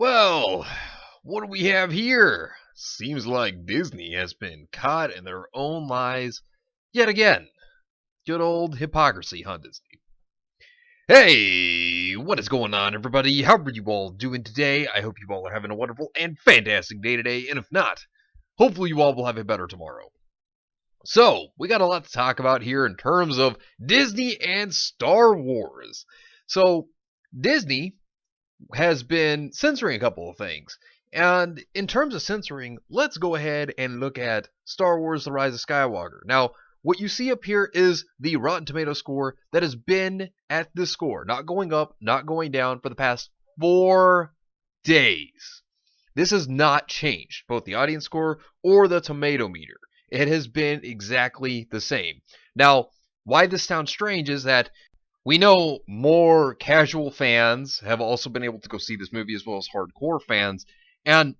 Well, what do we have here? Seems like Disney has been caught in their own lies yet again. Good old hypocrisy, huh, Disney? Hey, what is going on, everybody? How are you all doing today? I hope you all are having a wonderful and fantastic day today, and if not, hopefully you all will have a better tomorrow. So, we got a lot to talk about here in terms of Disney and Star Wars. So, Disney has been censoring a couple of things. And in terms of censoring, let's go ahead and look at Star Wars The Rise of Skywalker. Now, what you see up here is the Rotten Tomato score that has been at this score, not going up, not going down, for the past 4 days. This has not changed, both the audience score or the tomato meter. It has been exactly the same. Now, why this sounds strange is that we know more casual fans have also been able to go see this movie as well as hardcore fans. And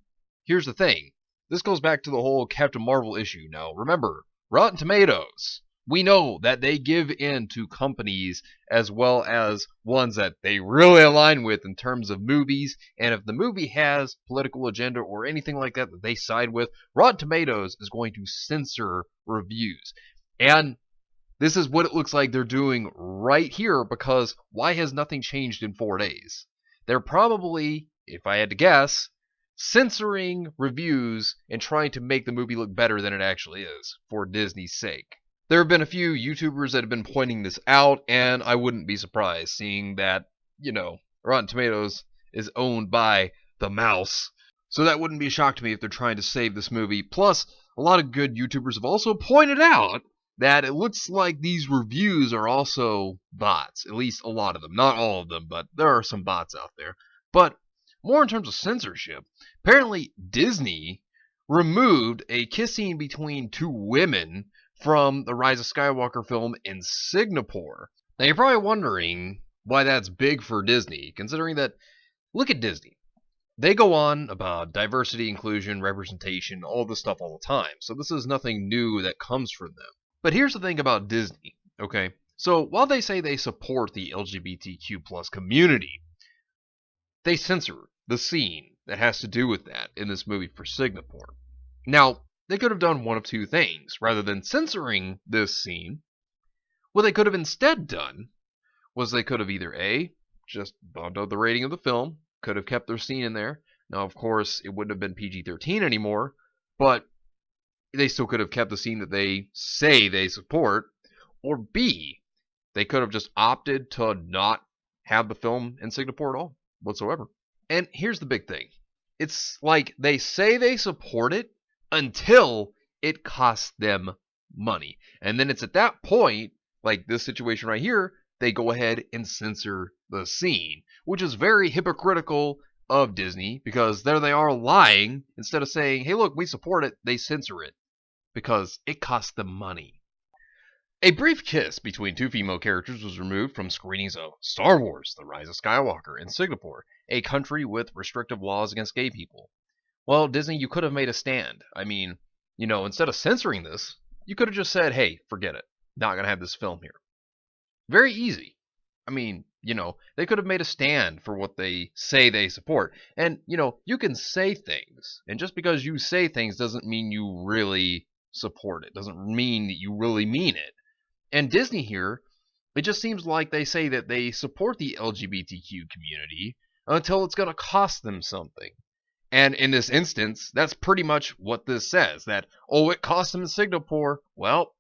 here's the thing. This goes back to the whole Captain Marvel issue. Now, remember, Rotten Tomatoes, we know that they give in to companies as well as ones that they really align with in terms of movies. And if the movie has political agenda or anything like that that they side with, Rotten Tomatoes is going to censor reviews. And this is what it looks like they're doing right here, because why has nothing changed in 4 days? They're probably, if I had to guess, censoring reviews and trying to make the movie look better than it actually is for Disney's sake. There have been a few YouTubers that have been pointing this out, and I wouldn't be surprised seeing that, Rotten Tomatoes is owned by the mouse. So that wouldn't be a shock to me if they're trying to save this movie. Plus, a lot of good YouTubers have also pointed out that it looks like these reviews are also bots. At least a lot of them. Not all of them, but there are some bots out there. But more in terms of censorship, apparently Disney removed a kiss scene between 2 women from the Rise of Skywalker film in Singapore. Now you're probably wondering why that's big for Disney, considering that, look at Disney. They go on about diversity, inclusion, representation, all this stuff all the time. So this is nothing new that comes from them. But here's the thing about Disney, okay? So while they say they support the LGBTQ plus community, they censor the scene that has to do with that in this movie for Singapore. Now, they could have done one of 2 things. Rather than censoring this scene, what they could have instead done was they could have either A, just bumped up the rating of the film, could have kept their scene in there. Now, of course, it wouldn't have been PG-13 anymore, but they still could have kept the scene that they say they support. Or B, they could have just opted to not have the film in Singapore at all, whatsoever. And here's the big thing. It's like they say they support it until it costs them money. And then it's at that point, like this situation right here, they go ahead and censor the scene, which is very hypocritical of Disney, because there they are lying. Instead of saying, hey, look, we support it, they censor it because it costs them money. A brief kiss between 2 female characters was removed from screenings of Star Wars The Rise of Skywalker in Singapore, a country with restrictive laws against gay people. Well, Disney, you could have made a stand. I mean, instead of censoring this, you could have just said, hey, forget it. Not going to have this film here. Very easy. I mean, they could have made a stand for what they say they support. And, you can say things. And just because you say things doesn't mean you really support it. Doesn't mean that you really mean it. And Disney here, it just seems like they say that they support the LGBTQ community until it's going to cost them something. And in this instance, that's pretty much what this says. That, it cost them in Singapore. Well,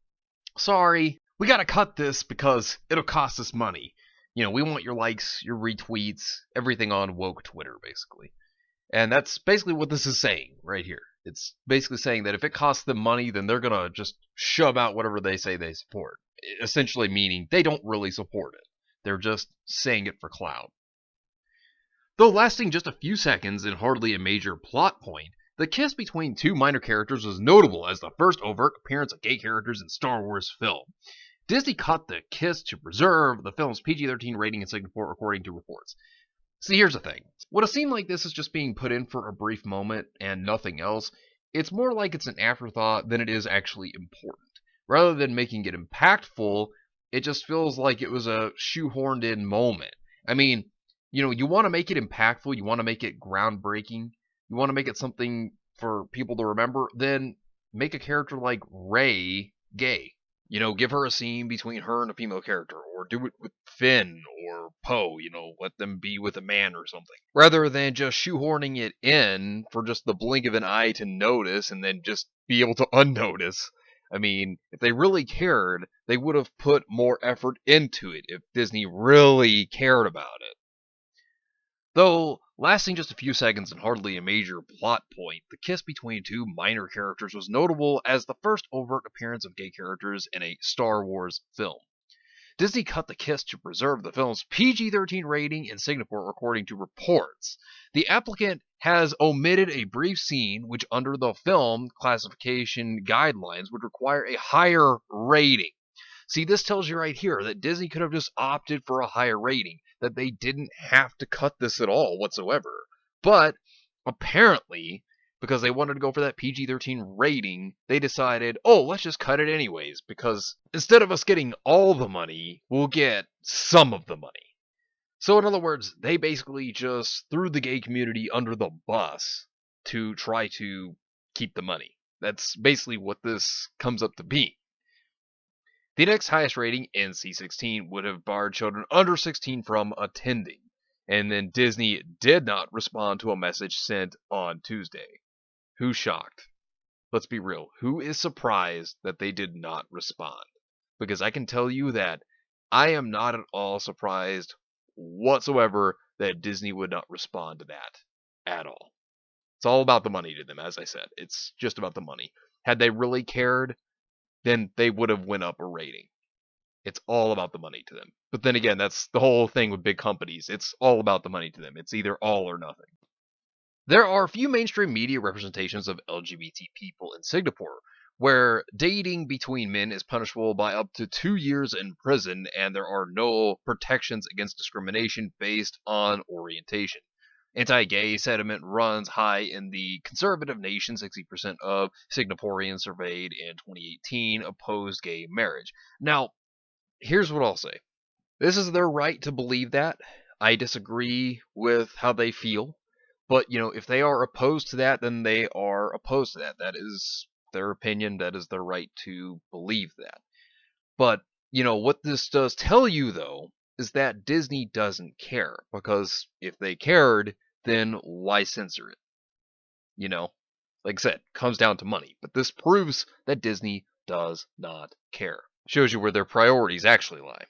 sorry. We got to cut this because it'll cost us money. We want your likes, your retweets, everything on woke Twitter, basically. And that's basically what this is saying right here. It's basically saying that if it costs them money, then they're going to just shove out whatever they say they support. Essentially meaning they don't really support it. They're just saying it for clout. Though lasting just a few seconds and hardly a major plot point, the kiss between 2 minor characters was notable as the first overt appearance of gay characters in Star Wars film. Disney cut the kiss to preserve the film's PG-13 rating in Singapore, according to reports. See, here's the thing. Would it seem like this is just being put in for a brief moment and nothing else? It's more like it's an afterthought than it is actually important. Rather than making it impactful, it just feels like it was a shoehorned in moment. I mean, You want to make it impactful, you want to make it groundbreaking, you want to make it something for people to remember, then make a character like Rey gay. Give her a scene between her and a female character, or do it with Finn or Poe, let them be with a man or something. Rather than just shoehorning it in for just the blink of an eye to notice and then just be able to unnotice. I mean, if they really cared, they would have put more effort into it if Disney really cared about it. Though lasting just a few seconds and hardly a major plot point, the kiss between two minor characters was notable as the first overt appearance of gay characters in a Star Wars film. Disney cut the kiss to preserve the film's PG-13 rating in Singapore, according to reports. The applicant has omitted a brief scene which, under the film classification guidelines, would require a higher rating. See, this tells you right here that Disney could have just opted for a higher rating, that they didn't have to cut this at all whatsoever. But apparently, because they wanted to go for that PG-13 rating, they decided, oh, let's just cut it anyways, because instead of us getting all the money, we'll get some of the money. So in other words, they basically just threw the gay community under the bus to try to keep the money. That's basically what this comes up to be. The next highest rating, NC-16, would have barred children under 16 from attending. And then Disney did not respond to a message sent on Tuesday. Who's shocked? Let's be real. Who is surprised that they did not respond? Because I can tell you that I am not at all surprised whatsoever that Disney would not respond to that at all. It's all about the money to them, as I said. It's just about the money. Had they really cared, then they would have went up a rating. It's all about the money to them. But then again, that's the whole thing with big companies. It's all about the money to them. It's either all or nothing. There are few mainstream media representations of LGBT people in Singapore, where dating between men is punishable by up to 2 years in prison, and there are no protections against discrimination based on orientation. Anti-gay sentiment runs high in the conservative nation. 60% of Singaporeans surveyed in 2018 opposed gay marriage. Now, here's what I'll say. This is their right to believe that. I disagree with how they feel. But, if they are opposed to that, then they are opposed to that. That is their opinion. That is their right to believe that. But, what this does tell you, though, is that Disney doesn't care. Because if they cared, then why censor it? Like I said, comes down to money. But this proves that Disney does not care. Shows you where their priorities actually lie.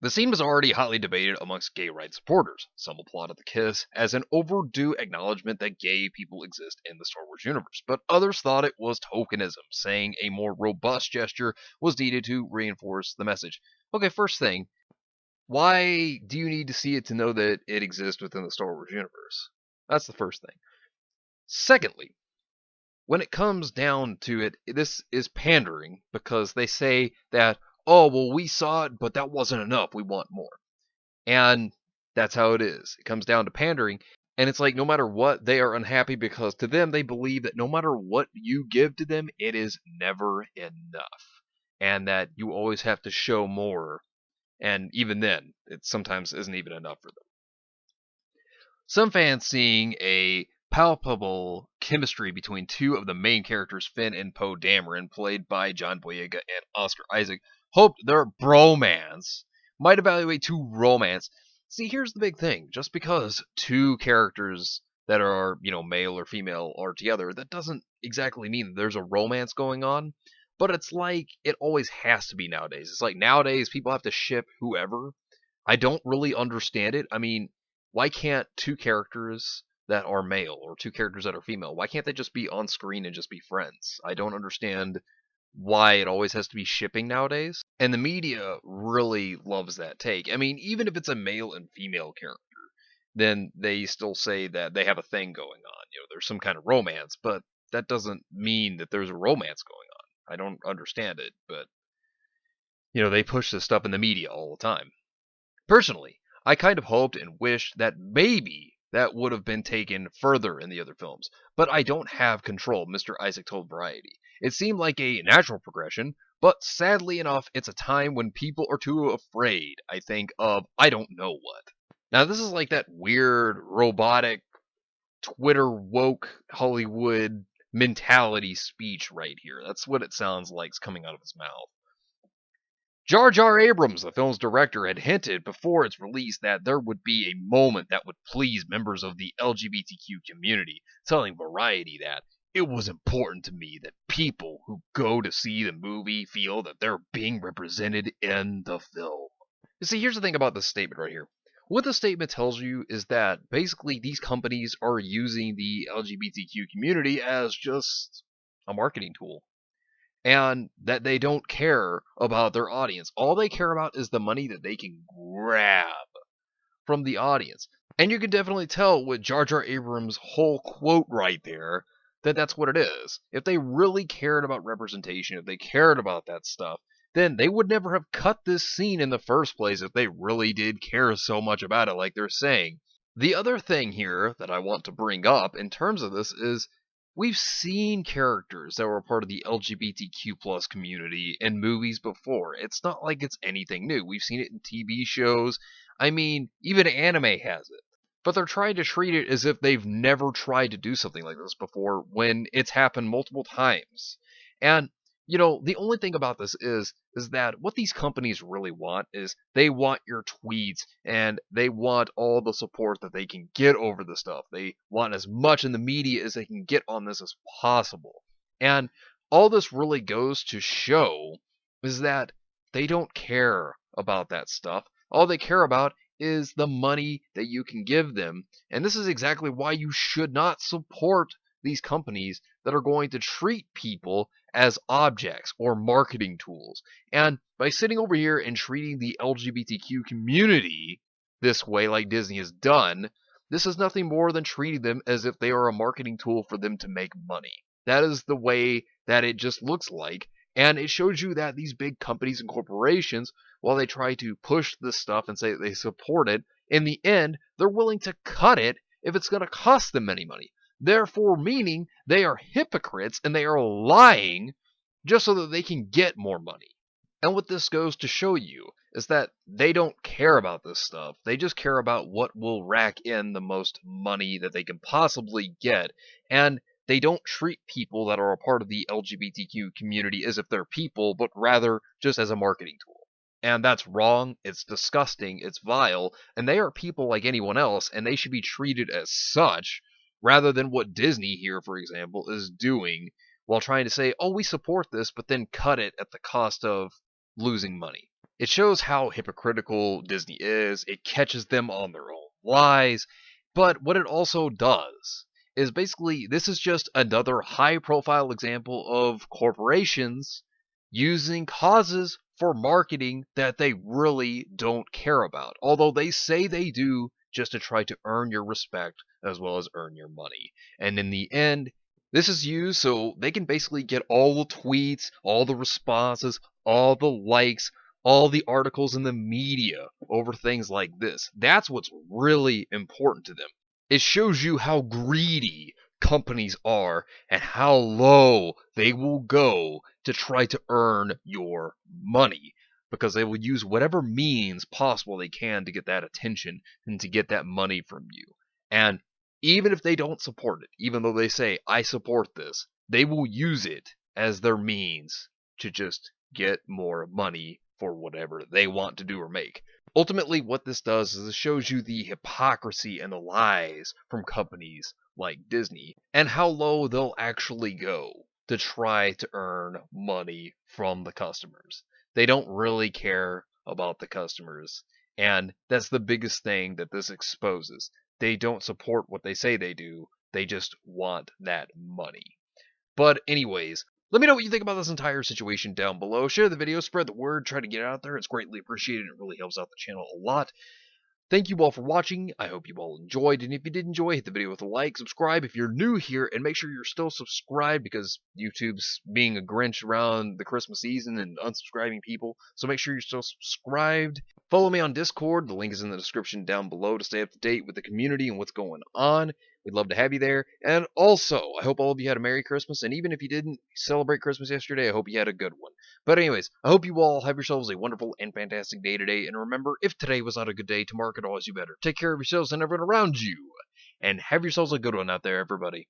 The scene was already hotly debated amongst gay rights supporters. Some applauded the kiss as an overdue acknowledgement that gay people exist in the Star Wars universe, but others thought it was tokenism, saying a more robust gesture was needed to reinforce the message. Okay, first thing, why do you need to see it to know that it exists within the Star Wars universe? That's the first thing. Secondly, when it comes down to it, this is pandering because they say that, oh, well, we saw it, but that wasn't enough. We want more. And that's how it is. It comes down to pandering. And it's like no matter what, they are unhappy because to them, they believe that no matter what you give to them, it is never enough. And that you always have to show more. And even then, it sometimes isn't even enough for them. Some fans seeing a palpable chemistry between two of the main characters, Finn and Poe Dameron, played by John Boyega and Oscar Isaac, hoped their bromance might evaluate to romance. See, here's the big thing. Just because two characters that are, male or female are together, that doesn't exactly mean that there's a romance going on. But it's like it always has to be nowadays. It's like nowadays people have to ship whoever. I don't really understand it. I mean, why can't two characters that are male or two characters that are female, why can't they just be on screen and just be friends? I don't understand why it always has to be shipping nowadays. And the media really loves that take. I mean, even if it's a male and female character, then they still say that they have a thing going on. There's some kind of romance, but that doesn't mean that there's a romance going on. I don't understand it, but they push this stuff in the media all the time. Personally, I kind of hoped and wished that maybe that would have been taken further in the other films, but I don't have control, Mr. Isaac told Variety. It seemed like a natural progression, but sadly enough, it's a time when people are too afraid, I think, of I don't know what. Now, this is like that weird, robotic, Twitter woke Hollywood mentality speech right here. That's what it sounds like coming out of his mouth. Jar Jar Abrams, the film's director, had hinted before its release that there would be a moment that would please members of the LGBTQ community, telling Variety that it was important to me that people who go to see the movie feel that they're being represented in the film. You see, here's the thing about this statement right here. What the statement tells you is that basically these companies are using the LGBTQ community as just a marketing tool, and that they don't care about their audience. All they care about is the money that they can grab from the audience. And you can definitely tell with Jar Jar Abrams' whole quote right there that that's what it is. If they really cared about representation, if they cared about that stuff, then they would never have cut this scene in the first place if they really did care so much about it, like they're saying. The other thing here that I want to bring up in terms of this is we've seen characters that were part of the LGBTQ plus community in movies before. It's not like it's anything new. We've seen it in TV shows. I mean, even anime has it. But they're trying to treat it as if they've never tried to do something like this before when it's happened multiple times. And the only thing about this is that what these companies really want is they want your tweets and they want all the support that they can get over the stuff. They want as much in the media as they can get on this as possible. And all this really goes to show is that they don't care about that stuff. All they care about is the money that you can give them. And this is exactly why you should not support these companies that are going to treat people as objects or marketing tools. And by sitting over here and treating the LGBTQ community this way, like Disney has done, this is nothing more than treating them as if they are a marketing tool for them to make money. That is the way that it just looks like. And it shows you that these big companies and corporations, while they try to push this stuff and say that they support it, in the end, they're willing to cut it if it's going to cost them any money. Therefore, meaning they are hypocrites and they are lying just so that they can get more money. And what this goes to show you is that they don't care about this stuff. They just care about what will rack in the most money that they can possibly get. And they don't treat people that are a part of the LGBTQ community as if they're people, but rather just as a marketing tool. And that's wrong, it's disgusting, it's vile, and they are people like anyone else, and they should be treated as such, rather than what Disney here, for example, is doing while trying to say, oh, we support this, but then cut it at the cost of losing money. It shows how hypocritical Disney is, it catches them on their own lies, but what it also does is basically this is just another high profile example of corporations using causes for marketing that they really don't care about, although they say they do just to try to earn your respect as well as earn your money. And in the end, this is used so they can basically get all the tweets, all the responses, all the likes, all the articles in the media over things like this. That's what's really important to them. It shows you how greedy companies are and how low they will go to try to earn your money, because they will use whatever means possible they can to get that attention and to get that money from you. And even if they don't support it, even though they say, I support this, they will use it as their means to just get more money for whatever they want to do or make. Ultimately, what this does is it shows you the hypocrisy and the lies from companies like Disney and how low they'll actually go to try to earn money from the customers. They don't really care about the customers, and that's the biggest thing that this exposes. They don't support what they say they do, they just want that money. But anyways, let me know what you think about this entire situation down below. Share the video, spread the word, try to get it out there. It's greatly appreciated. It really helps out the channel a lot. Thank you all for watching. I hope you all enjoyed. And if you did enjoy, hit the video with a like, subscribe if you're new here, and make sure you're still subscribed because YouTube's being a Grinch around the Christmas season and unsubscribing people. So make sure you're still subscribed. Follow me on Discord. The link is in the description down below to stay up to date with the community and what's going on. We'd love to have you there. And also, I hope all of you had a Merry Christmas. And even if you didn't celebrate Christmas yesterday, I hope you had a good one. But anyways, I hope you all have yourselves a wonderful and fantastic day today. And remember, if today was not a good day, tomorrow could always be better. Take care of yourselves and everyone around you. And have yourselves a good one out there, everybody.